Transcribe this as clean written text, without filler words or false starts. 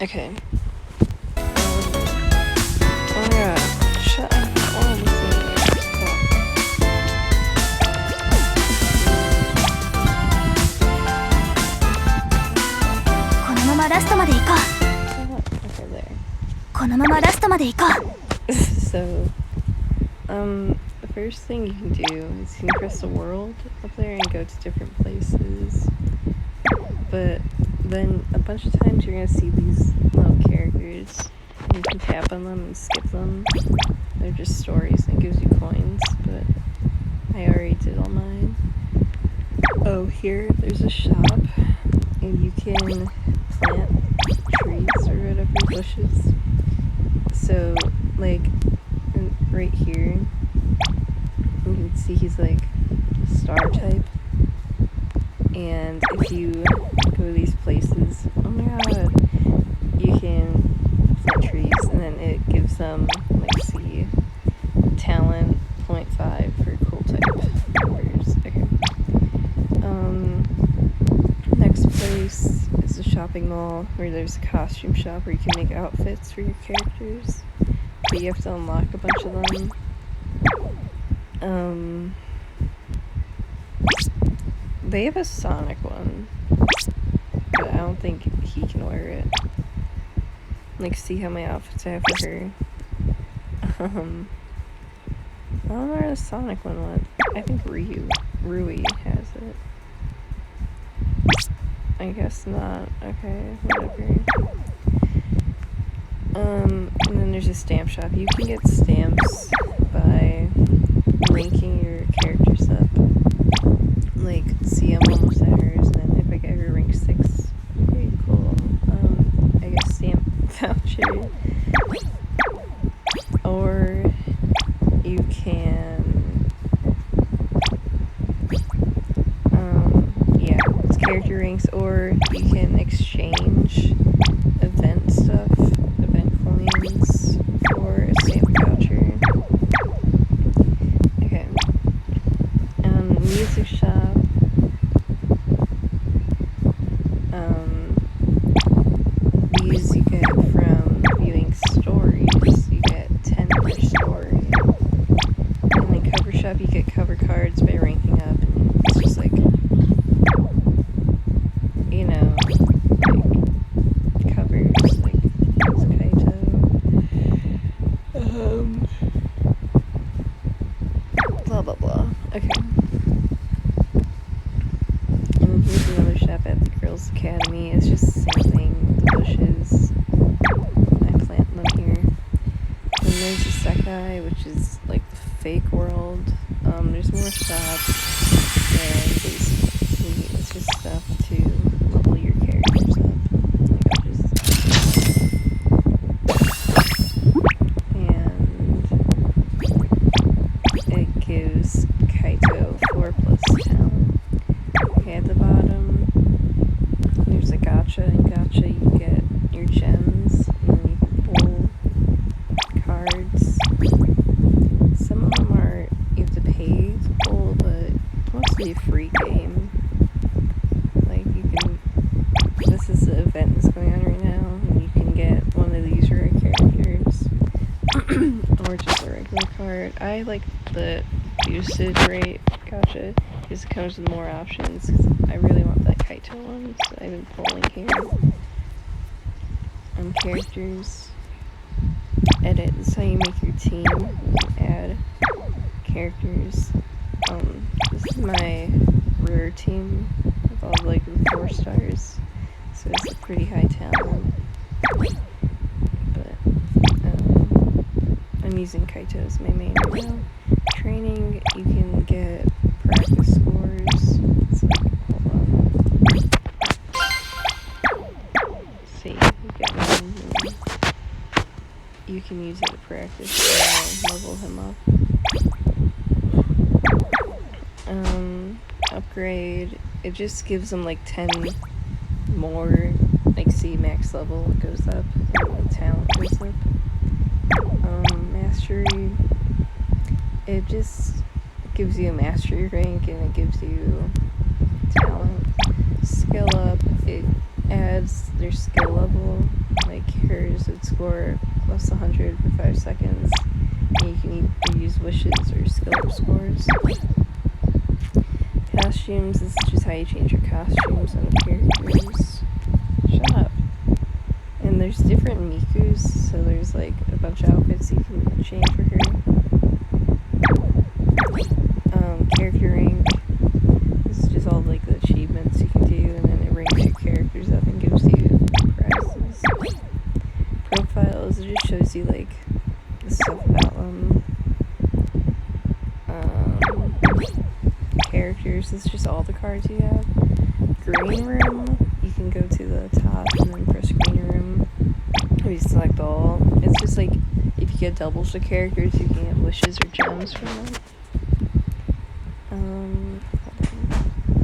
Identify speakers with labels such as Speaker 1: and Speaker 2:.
Speaker 1: Okay. Oh my god. Shut up. Oh, okay, there. So, the first thing you can do is you can press the world up there and go to different places. But then a bunch of times you're gonna see these little characters. And you can tap on them and skip them. They're just stories and it gives you coins, but I already did all mine. Oh, here there's a shop and you can plant trees or whatever, bushes. So, like, right here, you can see he's like star type. And if you go to these places, oh my god, you can plant trees and then it gives them, like, see, talent 0.5 for cool type numbers. Okay. Next place is a shopping mall where there's a costume shop where you can make outfits for your characters. But you have to unlock a bunch of them. They have a Sonic one, but I don't think he can wear it. Like, see how my outfits I have for her. I don't know where the Sonic one went. I think Rui has it. I guess not. Okay, whatever. And then there's a stamp shop. You can get stamps by ranking your characters up. Like, see, I'm almost at hers, and then if I get her rank 6, okay, cool. I get stamp voucher. Or you can, yeah, it's character ranks, or you can exchange event stuff, event coins, for a stamp voucher. Okay. Music shop. These you get from viewing stories. You get 10 per story. And then cover shop, you get cover cards by ranking up, and it's just like, you know, like covers, like Kaito. Blah blah blah. Okay. And here's another shop at the Girls Academy. It's just the same thing. The bushes. I plant them here. Then there's the Sekai, which is like the fake world. There's more shops, and basically it's just stuff to level your characters up. Like and it gives Kaito 4+ talent. Okay, at the bottom there's a gacha. In gacha you get your gems, and then you can pull cards. Some of them are, you have to pay to pull, but mostly a free game. Like, you can, this is the event that's going on right now, and you can get one of these rare characters. Or just a regular card. I like the boosted rate gacha because it comes with more options, because I really want that Kaito one, so I've been pulling here. Characters. Edit. This is how you make your team. Add characters. This is my rare team with all like the 4 stars, so it's a pretty high talent. But I'm using Kaito as my main right now. Training, you can get practice scores. It's like, hold on. See, you get one. You can use it to practice to level him up. Upgrade, it just gives him like 10 more, like, see, max level goes up, and the talent goes up. Mastery, it just gives you a mastery rank, and it gives you talent. Skill up, it adds their skill level. Like hers would score plus 100 for 5 seconds. And you can either use wishes or skill up scores. Costumes, this is just how you change your costumes on the characters. Shut up. And there's different Mikus, so there's like a bunch of outfits you can change for her. Character rank. This is just all like the achievements you can do, and then it ranks your characters up and gives you prizes. Profiles, it just shows you like the stuff about them. Characters, this is just all the cards you have. Green room, you can go to the top and then press green room. You select all. It's just like if you get doubles of characters, you can get wishes or gems from them.